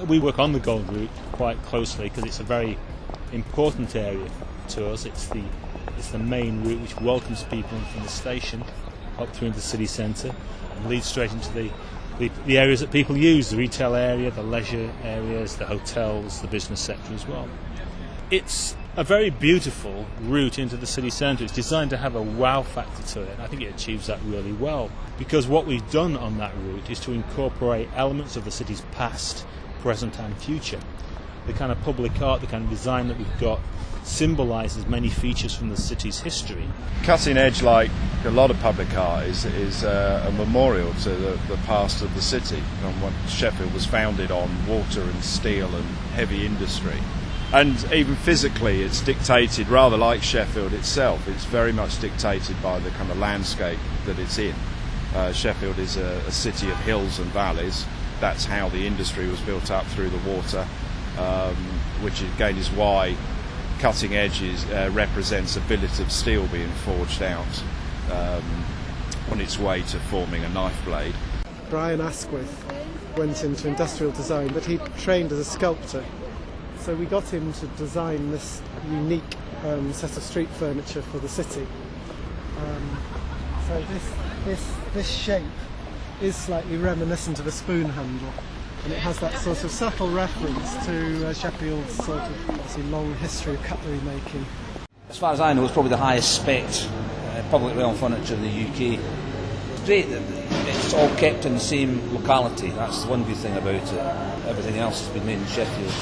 We work on the Gold Route quite closely because it's a very important area to us. It's the main route which welcomes people in from the station up through into the city centre and leads straight into the areas that people use, the retail area, the leisure areas, the hotels, the business sector as well. It's a very beautiful route into the city centre. It's designed to have a wow factor to it, and I think it achieves that really well, because what we've done on that route is to incorporate elements of the city's past, present and future. The kind of public art, the kind of design that we've got symbolises many features from the city's history. Cutting Edge, like a lot of public art, is a memorial to the past of the city and what Sheffield was founded on: water and steel and heavy industry. And even physically, it's dictated, rather like Sheffield itself, it's very much dictated by the kind of landscape that it's in. Sheffield is a city of hills and valleys. That's how the industry was built up, through the water, which again is why Cutting Edge represents a billet of steel being forged out on its way to forming a knife blade. Brian Asquith went into industrial design, but he trained as a sculptor. So we got him to design this unique set of street furniture for the city. So this shape is slightly reminiscent of a spoon handle, and it has that sort of subtle reference to Sheffield's sort of obviously long history of cutlery making. As far as I know, it's probably the highest spec public realm furniture in the UK. It's great that it's all kept in the same locality. That's one good thing about it. Everything else has been made in Sheffield.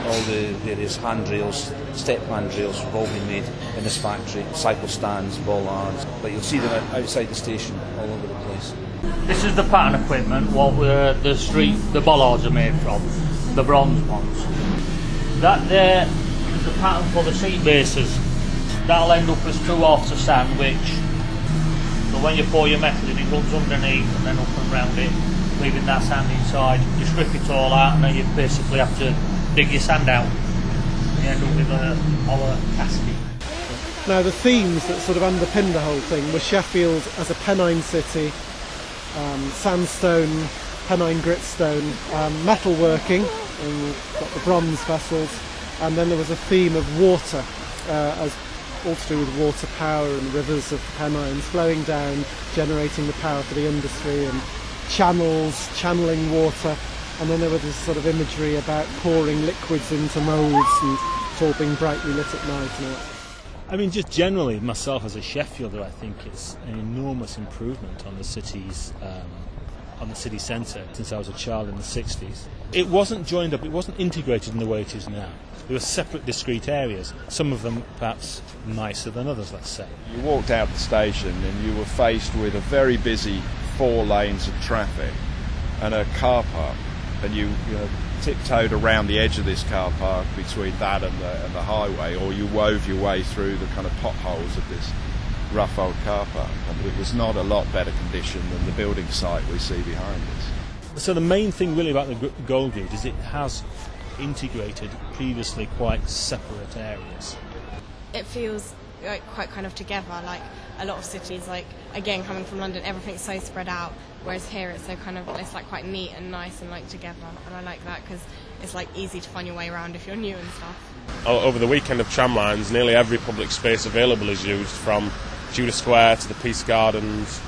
All the various handrails, step handrails have all been made in this factory. Cycle stands, bollards, but you'll see them outside the station all over the place. This is the pattern equipment, what the bollards are made from, the bronze ones. That there is the pattern for the seat bases. That'll end up as 2 halves of sand, so when you pour your metal in, it runs underneath and then up and round it, leaving that sand inside. You strip it all out and then you basically have to dig your sand out. You end up with a hollow casting. Now the themes that sort of underpinned the whole thing were Sheffield as a Pennine city, sandstone, Pennine gritstone, metalworking, and we've got the bronze vessels, and then there was a theme of water, as all to do with water power and rivers of Pennines flowing down, generating the power for the industry, and channels, channeling water. And then there was this sort of imagery about pouring liquids into moulds and it's all being brightly lit at night. I mean, just generally, myself as a Sheffielder, I think it's an enormous improvement on the city's, on the city centre since I was a child in the 60s. It wasn't joined up, it wasn't integrated in the way it is now. There were separate, discrete areas, some of them perhaps nicer than others, let's say. You walked out the station and you were faced with a very busy 4 lanes of traffic and a car park, and you tiptoed around the edge of this car park between that and the highway, or you wove your way through the kind of potholes of this rough old car park, and it was not a lot better condition than the building site we see behind us. So the main thing really about the Gold Route is it has integrated previously quite separate areas. It feels like quite kind of together, like a lot of cities, like again coming from London, everything's so spread out, whereas here it's so kind of, it's like quite neat and nice and like together, and I like that because it's like easy to find your way around if you're new and stuff. Over the weekend of tram lines, nearly every public space available is used, from Sheaf Square to the Peace Gardens,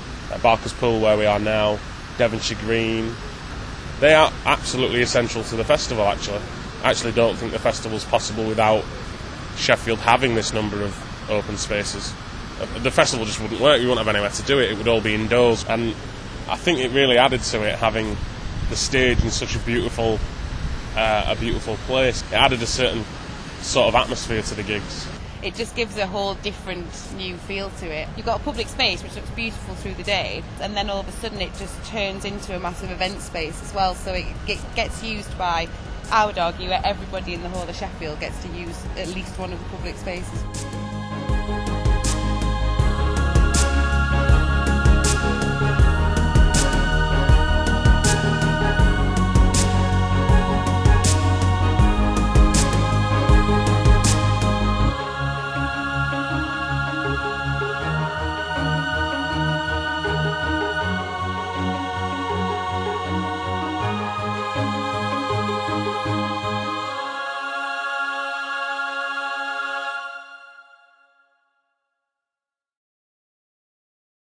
Barker's Pool where we are now, Devonshire Green. They are absolutely essential to the festival, actually. I actually don't think the festival's possible without Sheffield having this number of open spaces. The festival just wouldn't work, you wouldn't have anywhere to do it, it would all be indoors, and I think it really added to it having the stage in such a beautiful place. It added a certain sort of atmosphere to the gigs. It just gives a whole different new feel to it. You've got a public space which looks beautiful through the day, and then all of a sudden it just turns into a massive event space as well, so it gets used by, I would argue, everybody in the whole of Sheffield gets to use at least one of the public spaces.